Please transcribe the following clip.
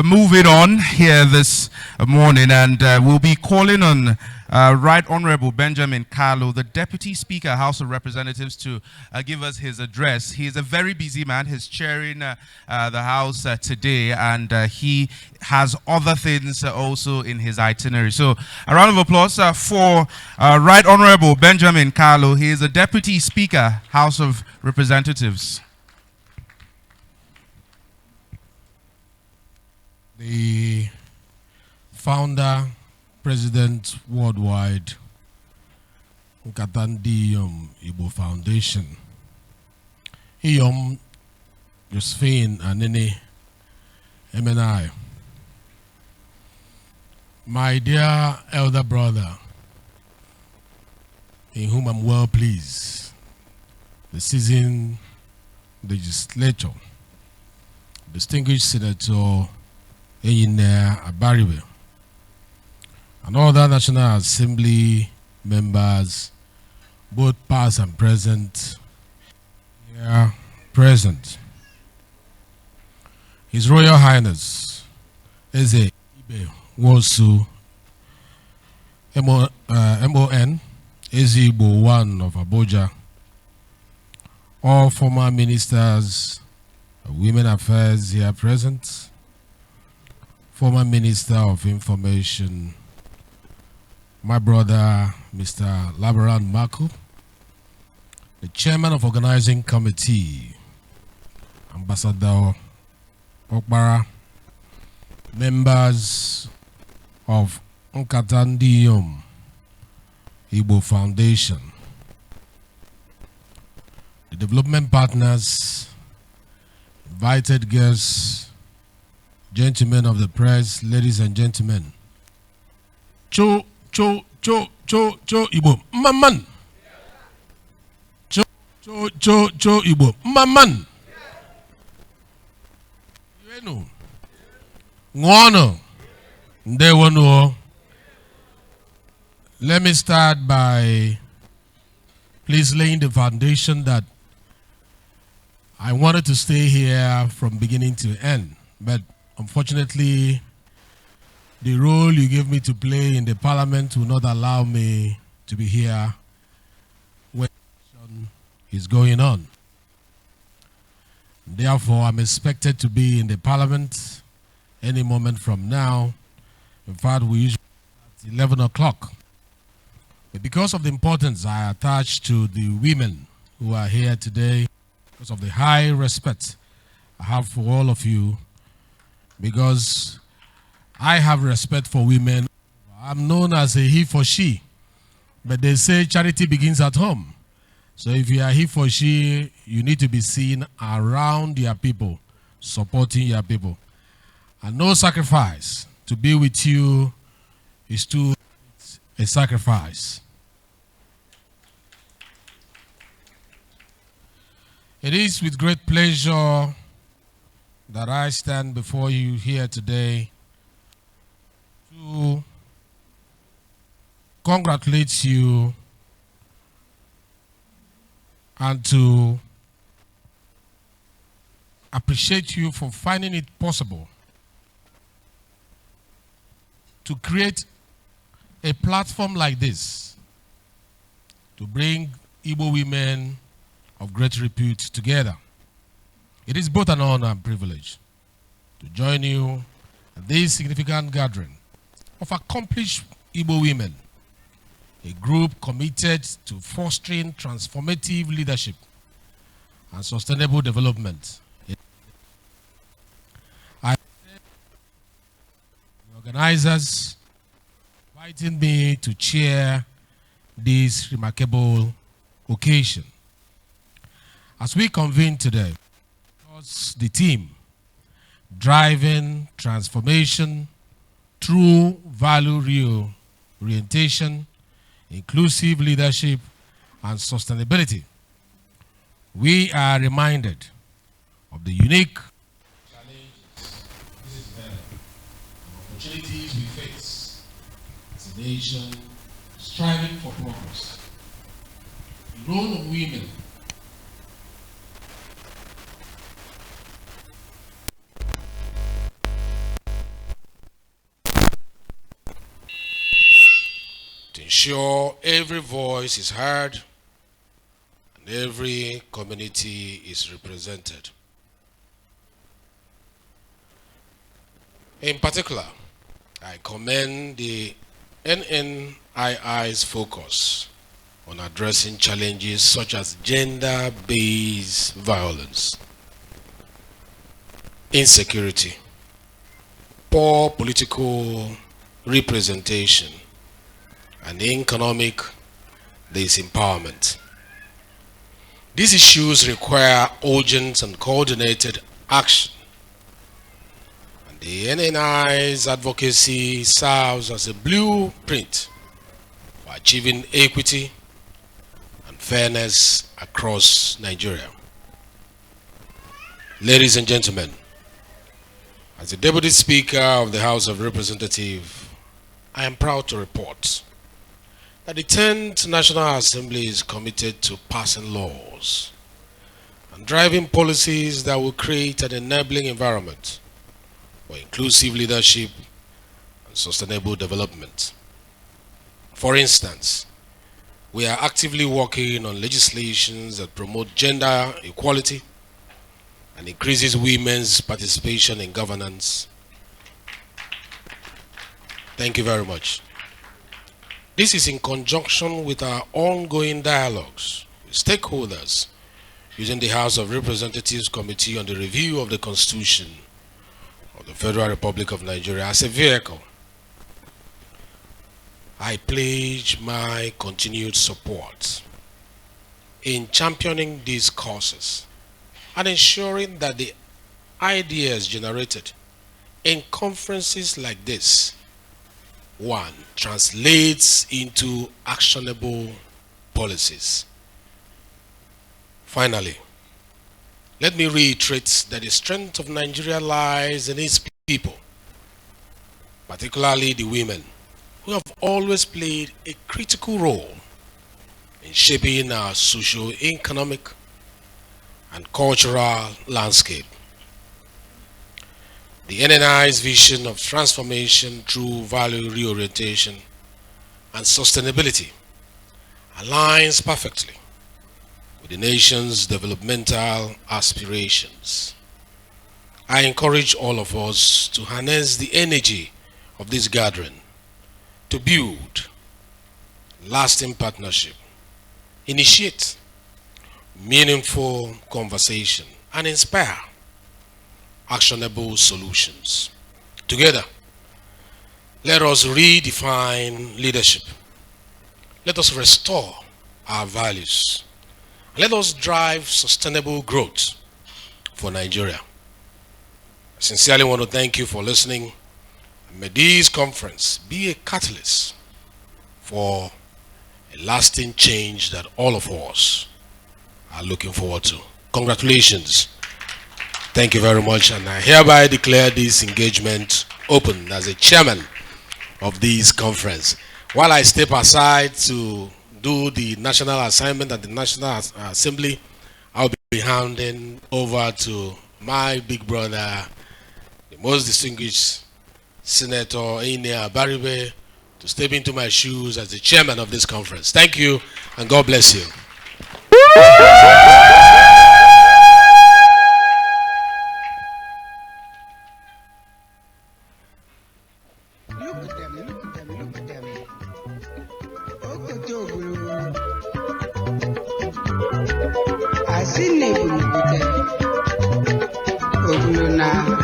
moving on here this morning, and we'll be calling on Right Honorable Benjamin Kalu, the Deputy Speaker, House of Representatives, to give us his address. He is a very busy man. He's chairing the House today, and he has other things also in his itinerary. So a round of applause for Right Honorable Benjamin Kalu. He is the Deputy Speaker, House of Representatives. The founder, president worldwide, NNIIF Foundation, Josephine and NNIIF. My dear elder brother, in whom I'm well pleased, the seasoned legislator, distinguished Senator Abaribe, and all the National Assembly members, both past and present, here present. His Royal Highness Eze Ibe Wosu MON Ala-Igbo 1 of Abuja, all former ministers of Women Affairs here present, former Minister of Information, my brother, Mr. Labaran Maku, the Chairman of Organizing Committee, Ambassador Okbara, members of NNIIF Foundation, the development partners, invited guests, gentlemen of the press, ladies and gentlemen. Cho Igbo Maman. Cho Igbo Maman. Yenu. Ngono. Ndewonu. Let me start by please laying the foundation that I wanted to stay here from beginning to end, but unfortunately, the role you gave me to play in the parliament will not allow me to be here when is going on. Therefore, I'm expected to be in the parliament any moment from now. In fact, we usually at 11 o'clock. But because of the importance I attach to the women who are here today, because of the high respect I have for all of you, because I have respect for women. I'm known as a he for she, but they say charity begins at home. So if you are he for she, you need to be seen around your people, supporting your people. And no sacrifice to be with you is too a sacrifice. It is with great pleasure that I stand before you here today to congratulate you and to appreciate you for finding it possible to create a platform like this to bring Igbo women of great repute together. It is both an honor and privilege to join you at this significant gathering of accomplished Igbo women, a group committed to fostering transformative leadership and sustainable development. I thank the organizers inviting me to chair this remarkable occasion. As we convene today, the team driving transformation through value orientation, inclusive leadership, and sustainability. We are reminded of the unique challenges and opportunities we face as a nation striving for progress. The role of women ensure every voice is heard and every community is represented. In particular, I commend the NNIIF's focus on addressing challenges such as gender-based violence, insecurity, poor political representation, and economic disempowerment. These issues require urgent and coordinated action. And the NNI's advocacy serves as a blueprint for achieving equity and fairness across Nigeria. Ladies and gentlemen, as the Deputy Speaker of the House of Representatives, I am proud to report that the 10th National Assembly is committed to passing laws and driving policies that will create an enabling environment for inclusive leadership and sustainable development. For instance, we are actively working on legislations that promote gender equality and increases women's participation in governance. Thank you very much. This is in conjunction with our ongoing dialogues with stakeholders using the House of Representatives Committee on the Review of the Constitution of the Federal Republic of Nigeria as a vehicle. I pledge my continued support in championing these causes and ensuring that the ideas generated in conferences like this, one, translates into actionable policies. Finally, let me reiterate that the strength of Nigeria lies in its people, particularly the women, who have always played a critical role in shaping our socio-economic and cultural landscape. The NNI's vision of transformation through value reorientation and sustainability aligns perfectly with the nation's developmental aspirations. I encourage all of us to harness the energy of this gathering to build lasting partnership, initiate meaningful conversation, and inspire actionable solutions. Together, let us redefine leadership. Let us restore our values. Let us drive sustainable growth for Nigeria. I sincerely want to thank you for listening. May this conference be a catalyst for a lasting change that all of us are looking forward to. Congratulations. Thank you very much, and I hereby declare this engagement open as a chairman of this conference. While I step aside to do the national assignment at the National Assembly, I'll be handing over to my big brother, the most distinguished Senator Inia Baribe, to step into my shoes as the chairman of this conference. Thank you, and God bless you. Look at them, look at them, look at them. I see Nebulu, Ogulu na.